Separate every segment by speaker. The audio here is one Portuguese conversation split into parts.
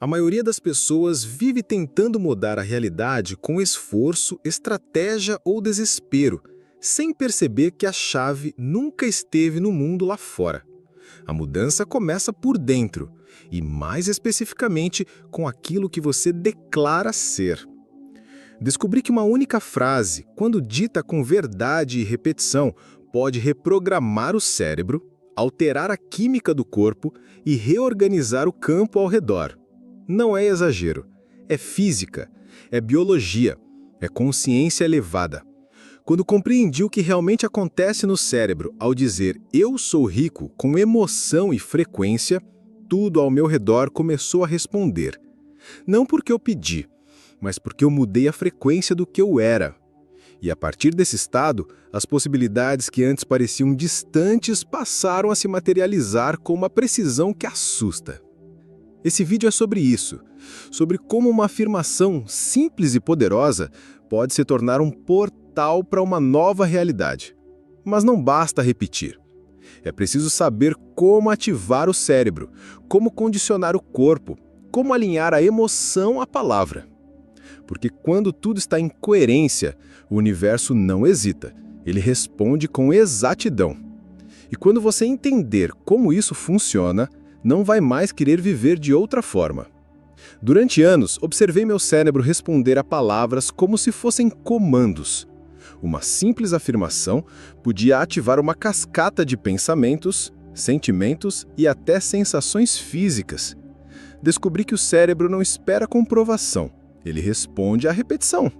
Speaker 1: A maioria das pessoas vive tentando mudar a realidade com esforço, estratégia ou desespero, sem perceber que a chave nunca esteve no mundo lá fora. A mudança começa por dentro, e mais especificamente com aquilo que você declara ser. Descobri que uma única frase, quando dita com verdade e repetição, pode reprogramar o cérebro, alterar a química do corpo e reorganizar o campo ao redor. Não é exagero, é física, é biologia, é consciência elevada. Quando compreendi o que realmente acontece no cérebro ao dizer "eu sou rico" com emoção e frequência, tudo ao meu redor começou a responder. Não porque eu pedi, mas porque eu mudei a frequência do que eu era. E a partir desse estado, as possibilidades que antes pareciam distantes passaram a se materializar com uma precisão que assusta. Esse vídeo é sobre isso, sobre como uma afirmação simples e poderosa pode se tornar um portal para uma nova realidade. Mas não basta repetir. É preciso saber como ativar o cérebro, como condicionar o corpo, como alinhar a emoção à palavra. Porque quando tudo está em coerência, o universo não hesita, ele responde com exatidão. E quando você entender como isso funciona, não vai mais querer viver de outra forma. Durante anos, observei meu cérebro responder a palavras como se fossem comandos. Uma simples afirmação podia ativar uma cascata de pensamentos, sentimentos e até sensações físicas. Descobri que o cérebro não espera comprovação, ele responde à repetição.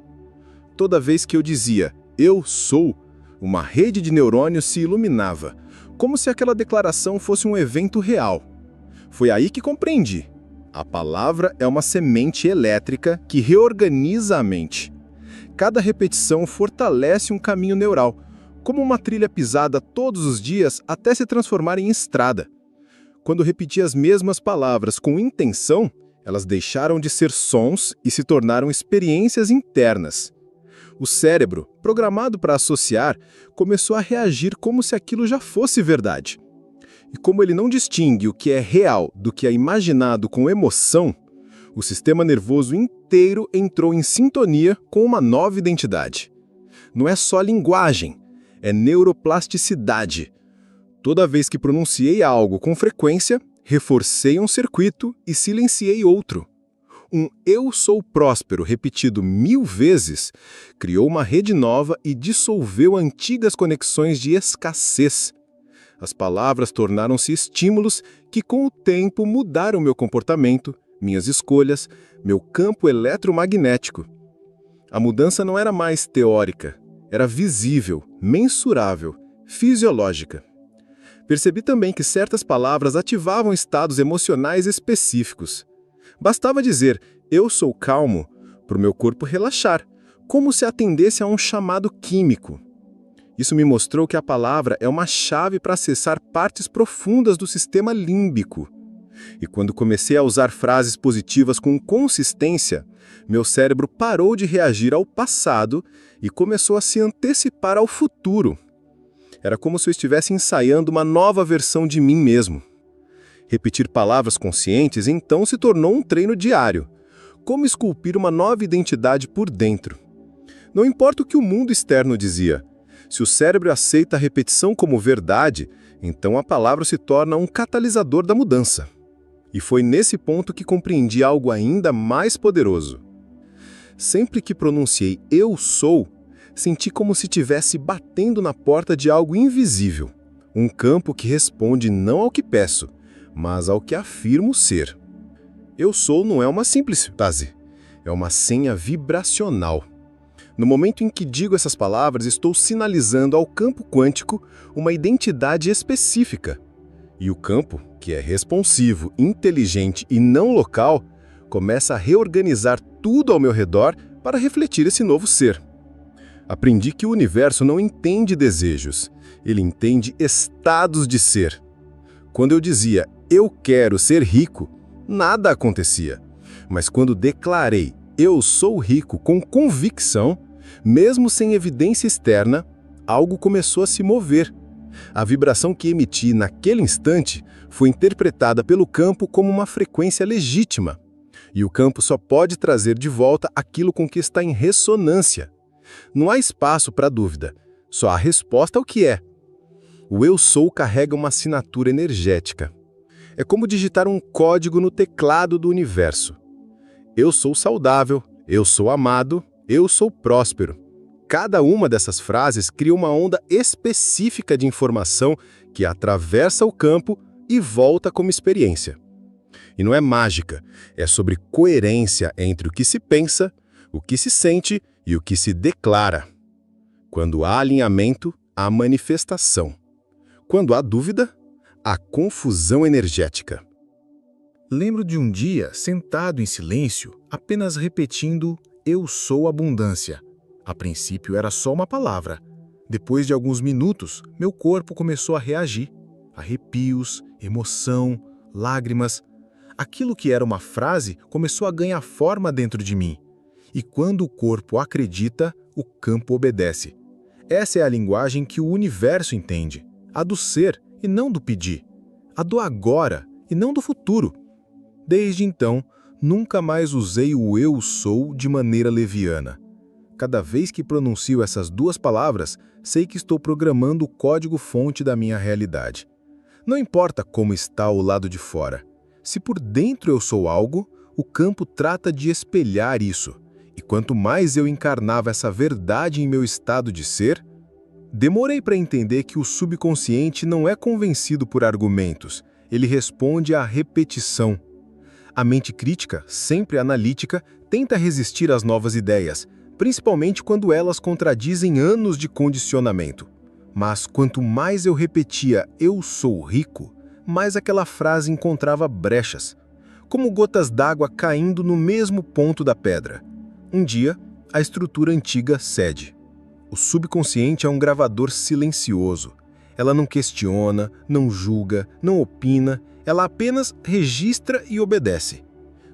Speaker 1: Toda vez que eu dizia "eu sou", uma rede de neurônios se iluminava, como se aquela declaração fosse um evento real. Foi aí que compreendi. A palavra é uma semente elétrica que reorganiza a mente. Cada repetição fortalece um caminho neural, como uma trilha pisada todos os dias até se transformar em estrada. Quando repeti as mesmas palavras com intenção, elas deixaram de ser sons e se tornaram experiências internas. O cérebro, programado para associar, começou a reagir como se aquilo já fosse verdade. E como ele não distingue o que é real do que é imaginado com emoção, o sistema nervoso inteiro entrou em sintonia com uma nova identidade. Não é só linguagem, é neuroplasticidade. Toda vez que pronunciei algo com frequência, reforcei um circuito e silenciei outro. Um "eu sou próspero" repetido 1000 vezes criou uma rede nova e dissolveu antigas conexões de escassez. As palavras tornaram-se estímulos que, com o tempo, mudaram meu comportamento, minhas escolhas, meu campo eletromagnético. A mudança não era mais teórica, era visível, mensurável, fisiológica. Percebi também que certas palavras ativavam estados emocionais específicos. Bastava dizer "eu sou calmo" para o meu corpo relaxar, como se atendesse a um chamado químico. Isso me mostrou que a palavra é uma chave para acessar partes profundas do sistema límbico. E quando comecei a usar frases positivas com consistência, meu cérebro parou de reagir ao passado e começou a se antecipar ao futuro. Era como se eu estivesse ensaiando uma nova versão de mim mesmo. Repetir palavras conscientes então se tornou um treino diário. Como esculpir uma nova identidade por dentro. Não importa o que o mundo externo dizia. Se o cérebro aceita a repetição como verdade, então a palavra se torna um catalisador da mudança. E foi nesse ponto que compreendi algo ainda mais poderoso. Sempre que pronunciei "eu sou", senti como se estivesse batendo na porta de algo invisível. Um campo que responde não ao que peço, mas ao que afirmo ser. "Eu sou" não é uma simples frase, é uma senha vibracional. No momento em que digo essas palavras, estou sinalizando ao campo quântico uma identidade específica. E o campo, que é responsivo, inteligente e não local, começa a reorganizar tudo ao meu redor para refletir esse novo ser. Aprendi que o universo não entende desejos, ele entende estados de ser. Quando eu dizia "eu quero ser rico", nada acontecia. Mas quando declarei "eu sou rico" com convicção, mesmo sem evidência externa, algo começou a se mover. A vibração que emiti naquele instante foi interpretada pelo campo como uma frequência legítima. E o campo só pode trazer de volta aquilo com que está em ressonância. Não há espaço para dúvida, só há resposta ao que é. O eu sou carrega uma assinatura energética. É como digitar um código no teclado do universo. Eu sou saudável, eu sou amado, eu sou próspero. Cada uma dessas frases cria uma onda específica de informação que atravessa o campo e volta como experiência. E não é mágica, é sobre coerência entre o que se pensa, o que se sente e o que se declara. Quando há alinhamento, há manifestação. Quando há dúvida, há confusão energética.
Speaker 2: Lembro de um dia, sentado em silêncio, apenas repetindo "Eu sou abundância". A princípio era só uma palavra. Depois de alguns minutos, meu corpo começou a reagir. Arrepios, emoção, lágrimas. Aquilo que era uma frase começou a ganhar forma dentro de mim. E quando o corpo acredita, o campo obedece. Essa é a linguagem que o universo entende. A do ser e não do pedir. A do agora e não do futuro. Desde então, nunca mais usei o eu sou de maneira leviana. Cada vez que pronuncio essas duas palavras, sei que estou programando o código-fonte da minha realidade. Não importa como está o lado de fora. Se por dentro eu sou algo, o campo trata de espelhar isso. E quanto mais eu encarnava essa verdade em meu estado de ser, demorei para entender que o subconsciente não é convencido por argumentos, ele responde à repetição. A mente crítica, sempre analítica, tenta resistir às novas ideias, principalmente quando elas contradizem anos de condicionamento. Mas quanto mais eu repetia "eu sou rico", mais aquela frase encontrava brechas, como gotas d'água caindo no mesmo ponto da pedra. Um dia, a estrutura antiga cede. O subconsciente é um gravador silencioso. Ela não questiona, não julga, não opina, ela apenas registra e obedece.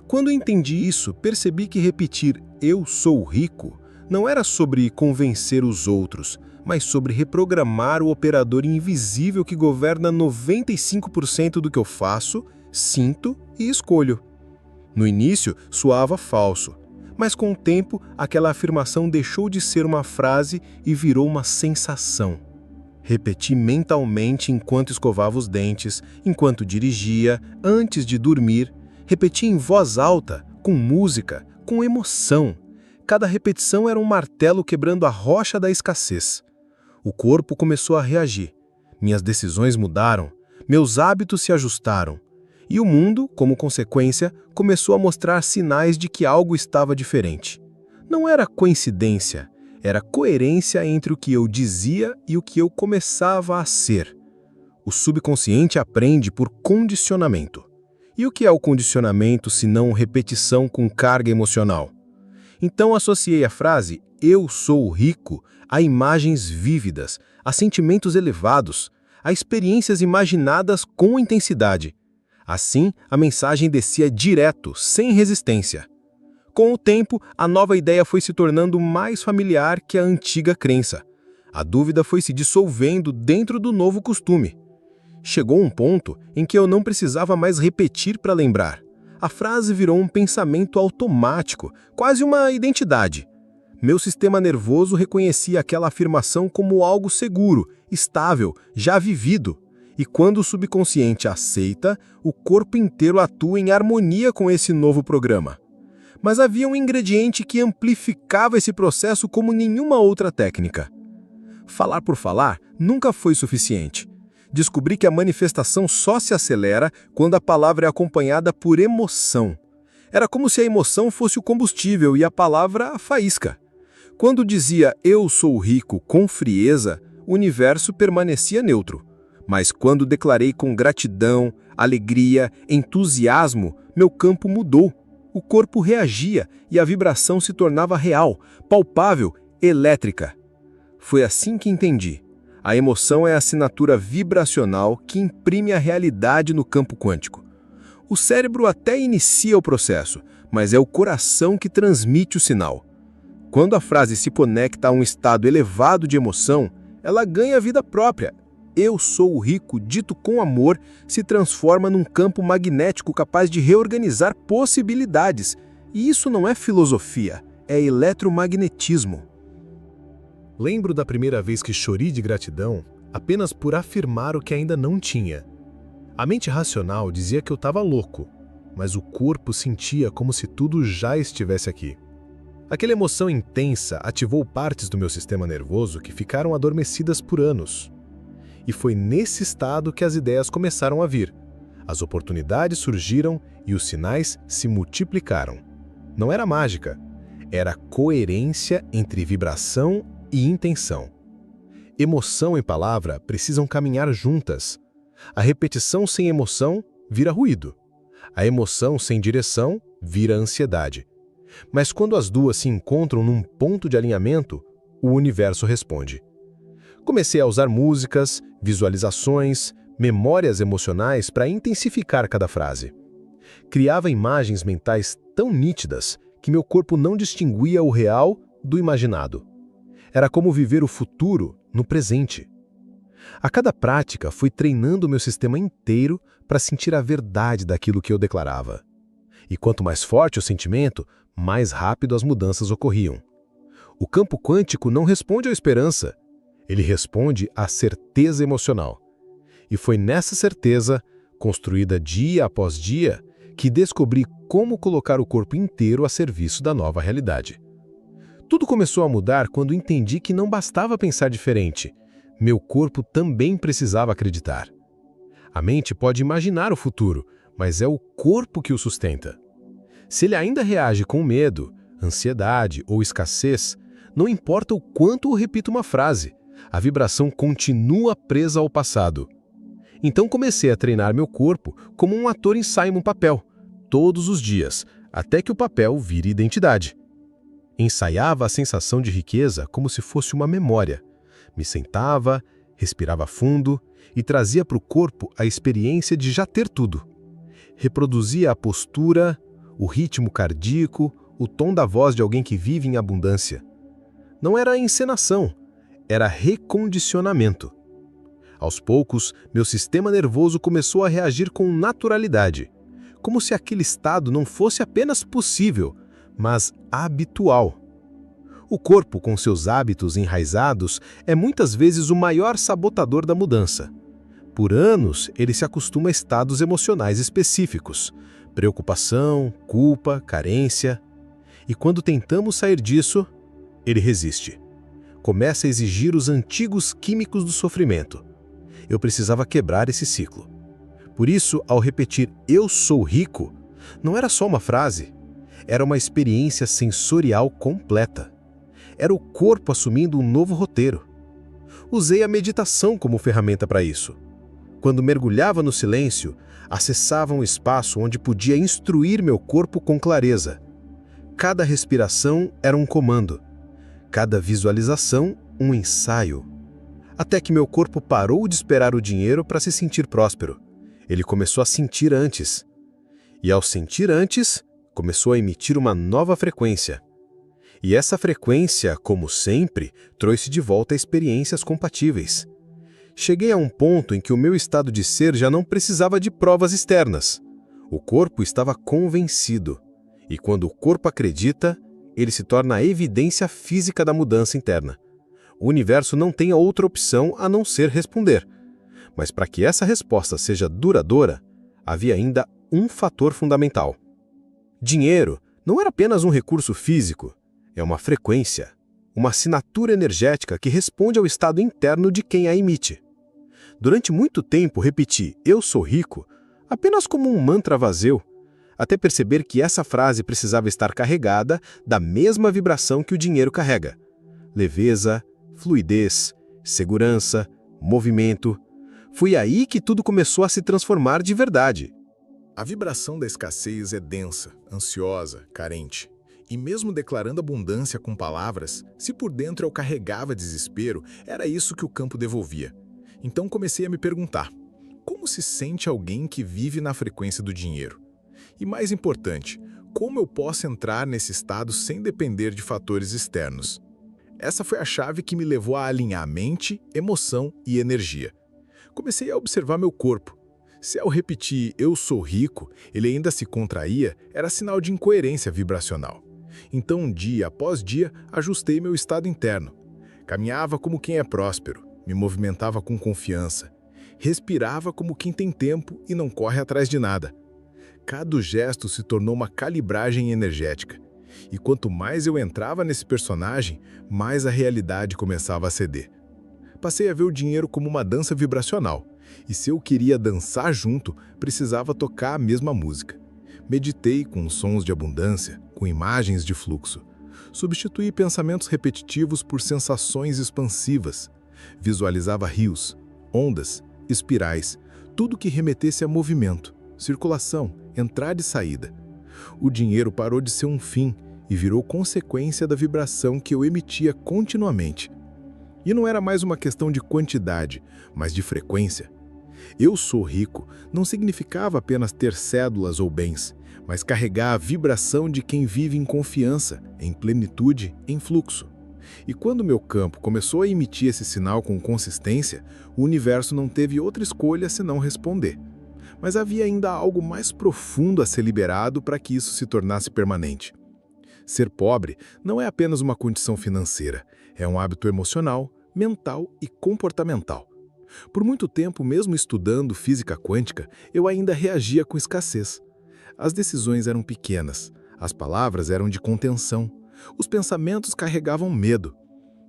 Speaker 2: Quando entendi isso, percebi que repetir "eu sou rico" não era sobre convencer os outros, mas sobre reprogramar o operador invisível que governa 95% do que eu faço, sinto e escolho. No início, soava falso, mas com o tempo, aquela afirmação deixou de ser uma frase e virou uma sensação. Repeti mentalmente enquanto escovava os dentes, enquanto dirigia, antes de dormir. Repeti em voz alta, com música, com emoção. Cada repetição era um martelo quebrando a rocha da escassez. O corpo começou a reagir. Minhas decisões mudaram, meus hábitos se ajustaram. E o mundo, como consequência, começou a mostrar sinais de que algo estava diferente. Não era coincidência, era coerência entre o que eu dizia e o que eu começava a ser. O subconsciente aprende por condicionamento. E o que é o condicionamento se não repetição com carga emocional? Então associei a frase "eu sou rico" a imagens vívidas, a sentimentos elevados, a experiências imaginadas com intensidade. Assim, a mensagem descia direto, sem resistência. Com o tempo, a nova ideia foi se tornando mais familiar que a antiga crença. A dúvida foi se dissolvendo dentro do novo costume. Chegou um ponto em que eu não precisava mais repetir para lembrar. A frase virou um pensamento automático, quase uma identidade. Meu sistema nervoso reconhecia aquela afirmação como algo seguro, estável, já vivido. E quando o subconsciente aceita, o corpo inteiro atua em harmonia com esse novo programa. Mas havia um ingrediente que amplificava esse processo como nenhuma outra técnica. Falar por falar nunca foi suficiente. Descobri que a manifestação só se acelera quando a palavra é acompanhada por emoção. Era como se a emoção fosse o combustível e a palavra a faísca. Quando dizia "eu sou rico" com frieza, o universo permanecia neutro. Mas quando declarei com gratidão, alegria, entusiasmo, meu campo mudou. O corpo reagia e a vibração se tornava real, palpável, elétrica. Foi assim que entendi. A emoção é a assinatura vibracional que imprime a realidade no campo quântico. O cérebro até inicia o processo, mas é o coração que transmite o sinal. Quando a frase se conecta a um estado elevado de emoção, ela ganha vida própria. "eu sou o rico" dito com amor se transforma num campo magnético capaz de reorganizar possibilidades. E isso não é filosofia, é eletromagnetismo. Lembro da primeira vez que chorei de gratidão apenas por afirmar o que ainda não tinha. A mente racional dizia que eu estava louco, mas o corpo sentia como se tudo já estivesse aqui. Aquela emoção intensa ativou partes do meu sistema nervoso que ficaram adormecidas por anos. E foi nesse estado que as ideias começaram a vir. As oportunidades surgiram e os sinais se multiplicaram. Não era mágica, era coerência entre vibração e intenção. Emoção e palavra precisam caminhar juntas. A repetição sem emoção vira ruído. A emoção sem direção vira ansiedade. Mas quando as duas se encontram num ponto de alinhamento, o universo responde. Comecei a usar músicas, visualizações, memórias emocionais para intensificar cada frase. Criava imagens mentais tão nítidas que meu corpo não distinguia o real do imaginado. Era como viver o futuro no presente. A cada prática fui treinando meu sistema inteiro para sentir a verdade daquilo que eu declarava. E quanto mais forte o sentimento, mais rápido as mudanças ocorriam. O campo quântico não responde à esperança, ele responde à certeza emocional. E foi nessa certeza, construída dia após dia, que descobri como colocar o corpo inteiro a serviço da nova realidade. Tudo começou a mudar quando entendi que não bastava pensar diferente. Meu corpo também precisava acreditar. A mente pode imaginar o futuro, mas é o corpo que o sustenta. Se ele ainda reage com medo, ansiedade ou escassez, não importa o quanto eu repito uma frase, a vibração continua presa ao passado. Então comecei a treinar meu corpo como um ator ensaia um papel, todos os dias, até que o papel vire identidade. Ensaiava a sensação de riqueza como se fosse uma memória. Me sentava, respirava fundo e trazia para o corpo a experiência de já ter tudo. Reproduzia a postura, o ritmo cardíaco, o tom da voz de alguém que vive em abundância. Não era encenação, era recondicionamento. Aos poucos, meu sistema nervoso começou a reagir com naturalidade, como se aquele estado não fosse apenas possível, mas habitual. O corpo, com seus hábitos enraizados, é muitas vezes o maior sabotador da mudança. Por anos, ele se acostuma a estados emocionais específicos, preocupação, culpa, carência. E quando tentamos sair disso, ele resiste. Começa a exigir os antigos químicos do sofrimento. Eu precisava quebrar esse ciclo. Por isso, ao repetir "eu sou rico", não era só uma frase, era uma experiência sensorial completa. Era o corpo assumindo um novo roteiro. Usei a meditação como ferramenta para isso. Quando mergulhava no silêncio, acessava um espaço onde podia instruir meu corpo com clareza. Cada respiração era um comando, cada visualização um ensaio. Até que meu corpo parou de esperar o dinheiro para se sentir próspero. Ele começou a sentir antes. E ao sentir antes, começou a emitir uma nova frequência. E essa frequência, como sempre, trouxe de volta experiências compatíveis. Cheguei a um ponto em que o meu estado de ser já não precisava de provas externas. O corpo estava convencido. E quando o corpo acredita, ele se torna a evidência física da mudança interna. O universo não tem outra opção a não ser responder. Mas para que essa resposta seja duradoura, havia ainda um fator fundamental. Dinheiro não era apenas um recurso físico, é uma frequência, uma assinatura energética que responde ao estado interno de quem a emite. Durante muito tempo repeti "eu sou rico" apenas como um mantra vazio, até perceber que essa frase precisava estar carregada da mesma vibração que o dinheiro carrega. Leveza, fluidez, segurança, movimento. Foi aí que tudo começou a se transformar de verdade.
Speaker 1: A vibração da escassez é densa, ansiosa, carente. E mesmo declarando abundância com palavras, se por dentro eu carregava desespero, era isso que o campo devolvia. Então comecei a me perguntar, como se sente alguém que vive na frequência do dinheiro? E mais importante, como eu posso entrar nesse estado sem depender de fatores externos? Essa foi a chave que me levou a alinhar mente, emoção e energia.
Speaker 2: Comecei a observar meu corpo. Se ao repetir "eu sou rico", ele ainda se contraía, era sinal de incoerência vibracional. Então, dia após dia, ajustei meu estado interno. Caminhava como quem é próspero, me movimentava com confiança. Respirava como quem tem tempo e não corre atrás de nada. Cada gesto se tornou uma calibragem energética. E quanto mais eu entrava nesse personagem, mais a realidade começava a ceder. Passei a ver o dinheiro como uma dança vibracional. E se eu queria dançar junto, precisava tocar a mesma música. Meditei com sons de abundância, com imagens de fluxo. Substituí pensamentos repetitivos por sensações expansivas. Visualizava rios, ondas, espirais, tudo que remetesse a movimento, circulação, entrada e saída. O dinheiro parou de ser um fim e virou consequência da vibração que eu emitia continuamente. E não era mais uma questão de quantidade, mas de frequência. Eu sou rico não significava apenas ter cédulas ou bens, mas carregar a vibração de quem vive em confiança, em plenitude, em fluxo. E quando meu campo começou a emitir esse sinal com consistência, o universo não teve outra escolha senão responder. Mas havia ainda algo mais profundo a ser liberado para que isso se tornasse permanente. Ser pobre não é apenas uma condição financeira, é um hábito emocional, mental e comportamental. Por muito tempo, mesmo estudando física quântica, eu ainda reagia com escassez. As decisões eram pequenas, as palavras eram de contenção, os pensamentos carregavam medo.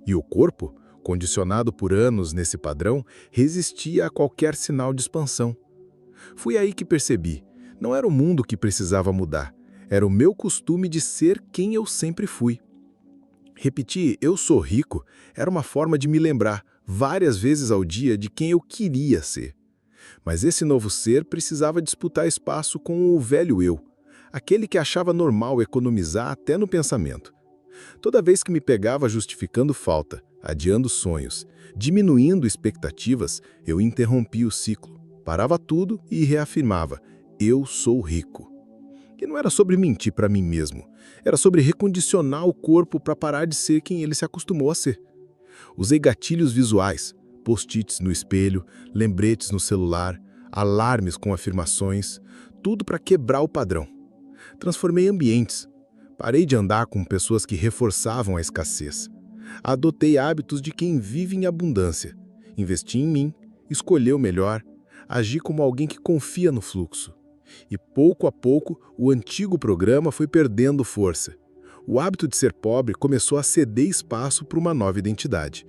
Speaker 2: E o corpo, condicionado por anos nesse padrão, resistia a qualquer sinal de expansão. Foi aí que percebi, não era o mundo que precisava mudar, era o meu costume de ser quem eu sempre fui. Repetir "eu sou rico" era uma forma de me lembrar, várias vezes ao dia, de quem eu queria ser. Mas esse novo ser precisava disputar espaço com o velho eu, aquele que achava normal economizar até no pensamento. Toda vez que me pegava justificando falta, adiando sonhos, diminuindo expectativas, eu interrompia o ciclo, parava tudo e reafirmava: eu sou rico. E não era sobre mentir para mim mesmo, era sobre recondicionar o corpo para parar de ser quem ele se acostumou a ser. Usei gatilhos visuais, post-its no espelho, lembretes no celular, alarmes com afirmações, tudo para quebrar o padrão. Transformei ambientes. Parei de andar com pessoas que reforçavam a escassez. Adotei hábitos de quem vive em abundância. Investi em mim, escolhi o melhor, agi como alguém que confia no fluxo. E pouco a pouco, o antigo programa foi perdendo força. O hábito de ser pobre começou a ceder espaço para uma nova identidade.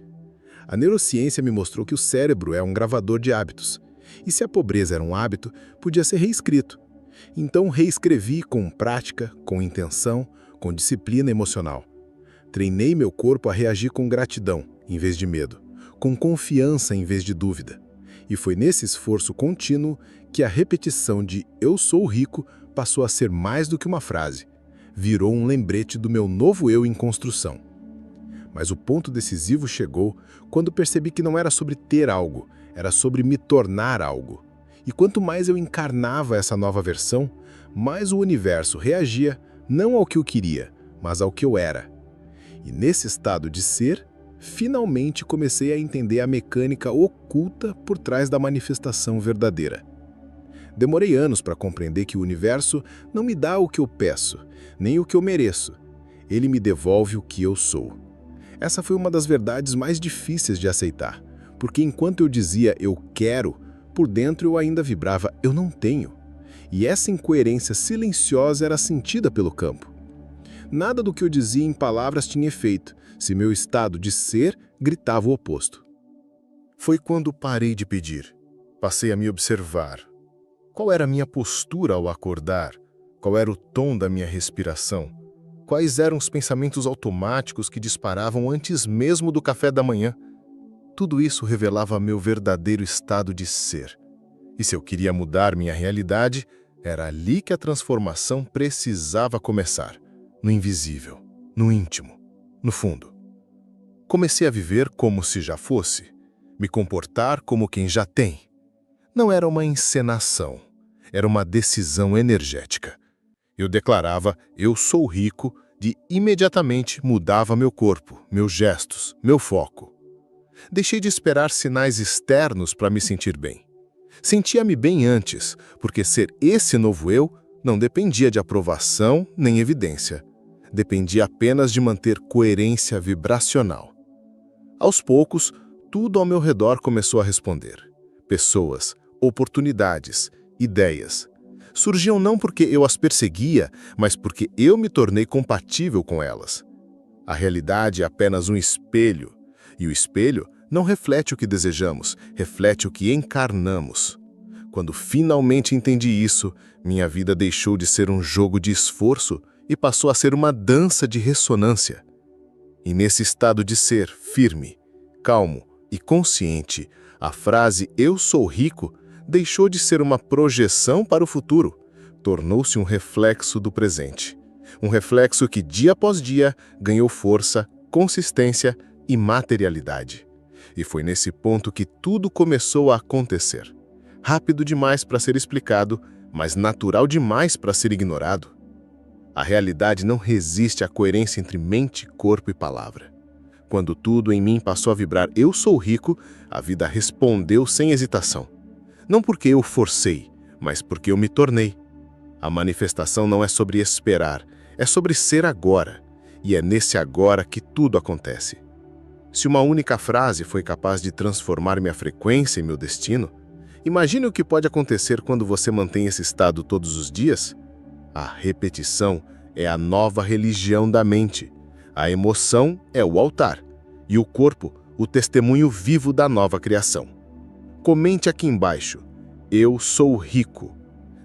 Speaker 2: A neurociência me mostrou que o cérebro é um gravador de hábitos. E se a pobreza era um hábito, podia ser reescrito. Então reescrevi com prática, com intenção, com disciplina emocional. Treinei meu corpo a reagir com gratidão, em vez de medo, com confiança em vez de dúvida. E foi nesse esforço contínuo que a repetição de "eu sou rico" passou a ser mais do que uma frase. Virou um lembrete do meu novo eu em construção. Mas o ponto decisivo chegou quando percebi que não era sobre ter algo, era sobre me tornar algo. E quanto mais eu encarnava essa nova versão, mais o universo reagia não ao que eu queria, mas ao que eu era. E nesse estado de ser, finalmente comecei a entender a mecânica oculta por trás da manifestação verdadeira. Demorei anos para compreender que o universo não me dá o que eu peço, nem o que eu mereço. Ele me devolve o que eu sou. Essa foi uma das verdades mais difíceis de aceitar, porque enquanto eu dizia "eu quero", por dentro eu ainda vibrava "eu não tenho". E essa incoerência silenciosa era sentida pelo campo. Nada do que eu dizia em palavras tinha efeito, se meu estado de ser gritava o oposto. Foi quando parei de pedir. Passei a me observar. Qual era a minha postura ao acordar? Qual era o tom da minha respiração? Quais eram os pensamentos automáticos que disparavam antes mesmo do café da manhã? Tudo isso revelava meu verdadeiro estado de ser. E se eu queria mudar minha realidade, era ali que a transformação precisava começar. No invisível, no íntimo, no fundo. Comecei a viver como se já fosse, me comportar como quem já tem. Não era uma encenação, era uma decisão energética. Eu declarava "eu sou rico" e imediatamente mudava meu corpo, meus gestos, meu foco. Deixei de esperar sinais externos para me sentir bem. Sentia-me bem antes, porque ser esse novo eu não dependia de aprovação nem evidência. Dependia apenas de manter coerência vibracional. Aos poucos, tudo ao meu redor começou a responder. Pessoas, oportunidades, ideias. Surgiam não porque eu as perseguia, mas porque eu me tornei compatível com elas. A realidade é apenas um espelho, e o espelho não reflete o que desejamos, reflete o que encarnamos. Quando finalmente entendi isso, minha vida deixou de ser um jogo de esforço e passou a ser uma dança de ressonância. E nesse estado de ser firme, calmo e consciente, a frase "eu sou rico" deixou de ser uma projeção para o futuro, tornou-se um reflexo do presente. Um reflexo que dia após dia ganhou força, consistência e materialidade. E foi nesse ponto que tudo começou a acontecer. Rápido demais para ser explicado, mas natural demais para ser ignorado. A realidade não resiste à coerência entre mente, corpo e palavra. Quando tudo em mim passou a vibrar "eu sou rico", a vida respondeu sem hesitação. Não porque eu forcei, mas porque eu me tornei. A manifestação não é sobre esperar, é sobre ser agora. E é nesse agora que tudo acontece. Se uma única frase foi capaz de transformar minha frequência e meu destino, imagine o que pode acontecer quando você mantém esse estado todos os dias. A repetição é a nova religião da mente. A emoção é o altar. E o corpo, o testemunho vivo da nova criação. Comente aqui embaixo: "Eu sou rico".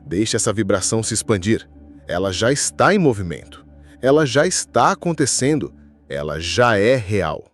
Speaker 2: Deixe essa vibração se expandir. Ela já está em movimento. Ela já está acontecendo. Ela já é real.